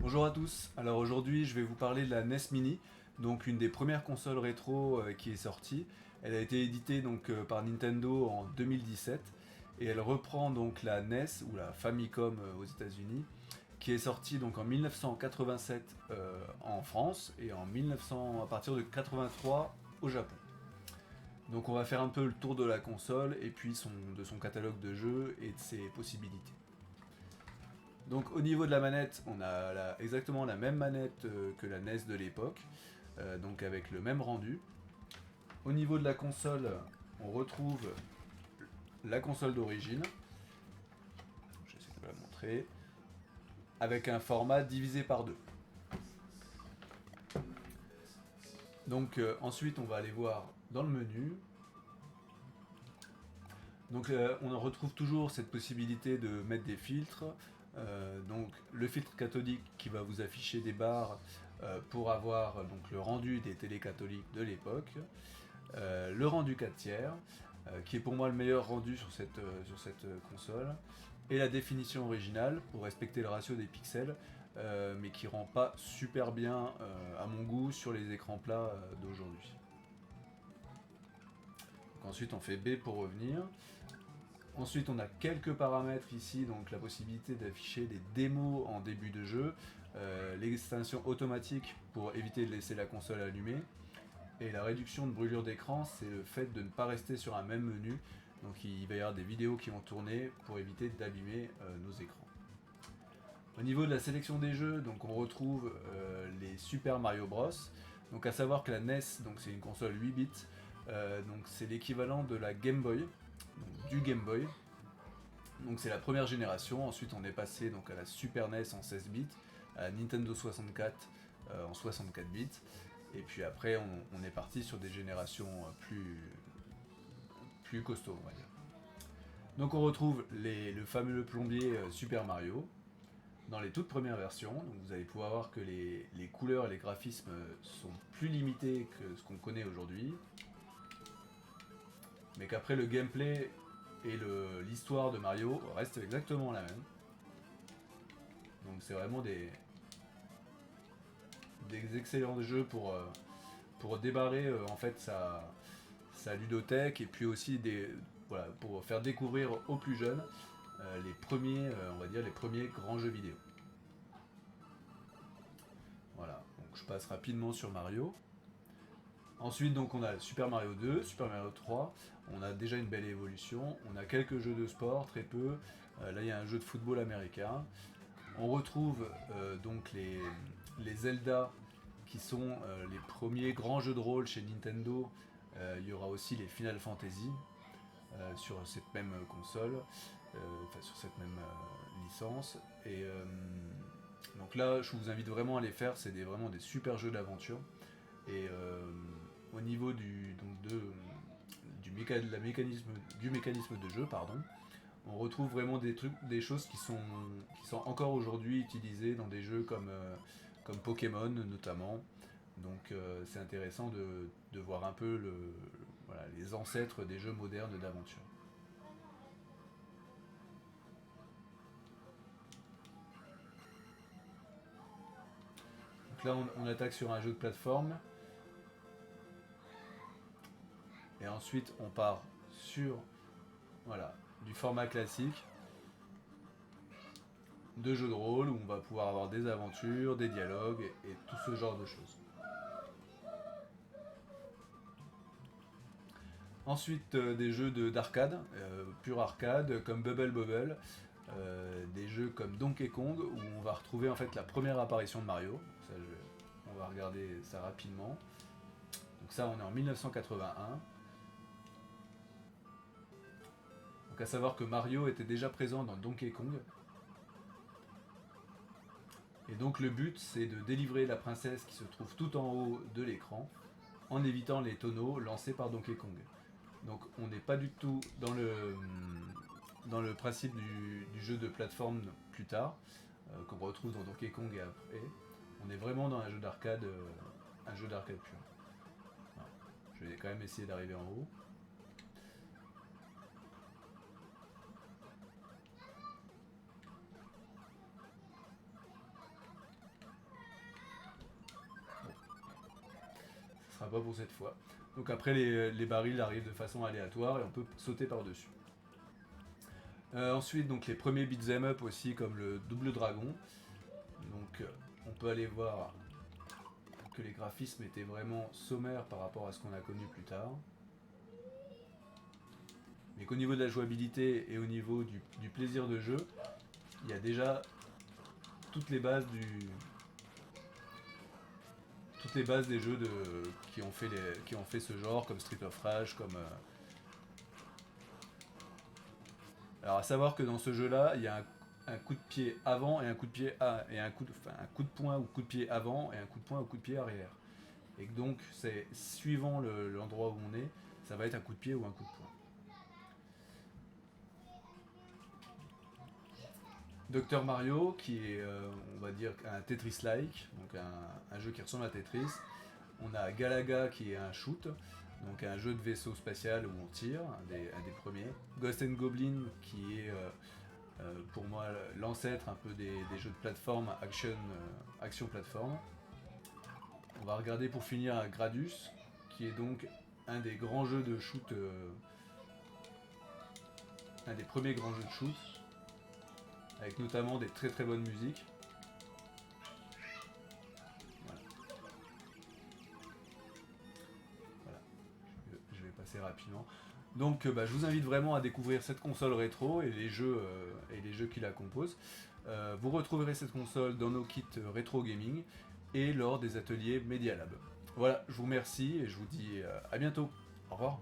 Bonjour à tous, alors aujourd'hui je vais vous parler de la NES Mini, donc une des premières consoles rétro qui est sortie. Elle a été éditée par Nintendo en 2017 et elle reprend donc la NES ou la Famicom aux États-Unis qui est sortie donc en 1987 en France et en 1900 à partir de 83 au Japon. Donc on va faire un peu le tour de la console et puis de son catalogue de jeux et de ses possibilités. Donc au niveau de la manette, on a exactement la même manette que la NES de l'époque, donc avec le même rendu. Au niveau de la console, on retrouve la console d'origine, j'essaie de vous la montrer, avec un format divisé par deux. Donc ensuite on va aller voir dans le menu. Donc on en retrouve toujours cette possibilité de mettre des filtres. Donc le filtre cathodique qui va vous afficher des barres pour avoir donc, le rendu des télés catholiques de l'époque. Le rendu 4 tiers, qui est pour moi le meilleur rendu sur cette console. Et la définition originale pour respecter le ratio des pixels, mais qui rend pas super bien à mon goût sur les écrans plats d'aujourd'hui. Ensuite on fait B pour revenir. Ensuite, on a quelques paramètres ici, donc la possibilité d'afficher des démos en début de jeu, l'extinction automatique pour éviter de laisser la console allumée, et la réduction de brûlure d'écran, c'est le fait de ne pas rester sur un même menu, donc il va y avoir des vidéos qui vont tourner pour éviter d'abîmer nos écrans. Au niveau de la sélection des jeux, donc on retrouve les Super Mario Bros. Donc à savoir que la NES, donc c'est une console 8 bits, donc c'est l'équivalent de la Game Boy, donc du Game Boy. Donc c'est la première génération, ensuite on est passé donc à la Super NES en 16 bits, à la Nintendo 64 en 64 bits, et puis après on est parti sur des générations plus costauds on va dire. Donc on retrouve le fameux plombier Super Mario dans les toutes premières versions, donc vous allez pouvoir voir que les couleurs et les graphismes sont plus limités que ce qu'on connaît aujourd'hui, mais qu'après le gameplay et l'histoire de Mario reste exactement la même. Donc c'est vraiment des excellents jeux pour débarrer en fait sa ludothèque et puis aussi voilà, pour faire découvrir aux plus jeunes les premiers, on va dire les premiers grands jeux vidéo. Voilà, donc je passe rapidement sur Mario. Ensuite, donc on a Super Mario 2, Super Mario 3, on a déjà une belle évolution, on a quelques jeux de sport, très peu, là il y a un jeu de football américain. On retrouve donc les Zelda qui sont les premiers grands jeux de rôle chez Nintendo. Il y aura aussi les Final Fantasy sur cette même console, enfin sur cette même licence. Et donc là, je vous invite vraiment à les faire, c'est vraiment des super jeux d'aventure. Et au niveau du mécanisme de jeu, pardon, on retrouve vraiment des choses qui sont encore aujourd'hui utilisées dans des jeux comme Pokémon notamment. Donc c'est intéressant de voir un peu voilà, les ancêtres des jeux modernes d'aventure. Donc là on attaque sur un jeu de plateforme. Et ensuite on part sur voilà, du format classique de jeux de rôle où on va pouvoir avoir des aventures, des dialogues et tout ce genre de choses. Ensuite, des jeux d'arcade, pur arcade, comme Bubble Bobble, des jeux comme Donkey Kong, où on va retrouver en fait la première apparition de Mario. Ça, on va regarder ça rapidement. Donc ça, on est en 1981. Donc à savoir que Mario était déjà présent dans Donkey Kong. Et donc le but, c'est de délivrer la princesse qui se trouve tout en haut de l'écran, en évitant les tonneaux lancés par Donkey Kong. Donc on n'est pas du tout dans le principe du jeu de plateforme plus tard, qu'on retrouve dans Donkey Kong et après. On est vraiment dans un jeu d'arcade pur. Voilà. Je vais quand même essayer d'arriver en haut. pas pour cette fois. Donc après les barils arrivent de façon aléatoire et on peut sauter par-dessus. Ensuite donc les premiers beat'em up aussi comme le Double Dragon. Donc on peut aller voir que les graphismes étaient vraiment sommaires par rapport à ce qu'on a connu plus tard. Mais qu'au niveau de la jouabilité et au niveau du plaisir de jeu, il y a déjà toutes les bases des jeux qui ont fait ce genre, comme Street of Rage, comme... Alors à savoir que dans ce jeu-là, il y a un coup de pied avant et un coup de pied et un coup de poing ou coup de pied avant et un coup de poing ou coup de pied arrière. Et donc c'est suivant l'endroit où on est, ça va être un coup de pied ou un coup de poing. Dr Mario, qui est, on va dire, un Tetris-like, donc un jeu qui ressemble à Tetris. On a Galaga, qui est un shoot, donc un jeu de vaisseau spatial où on tire, un des premiers. Ghost and Goblin, qui est pour moi l'ancêtre un peu des jeux de plateforme, action plateforme. On va regarder pour finir Gradus, qui est donc un des grands jeux de shoot, un des premiers grands jeux de shoot, avec notamment des très très bonnes musiques. Voilà. Je vais passer rapidement. Donc je vous invite vraiment à découvrir cette console rétro et les jeux qui la composent. Vous retrouverez cette console dans nos kits rétro gaming et lors des ateliers Media Lab. Voilà, je vous remercie et je vous dis à bientôt. Au revoir.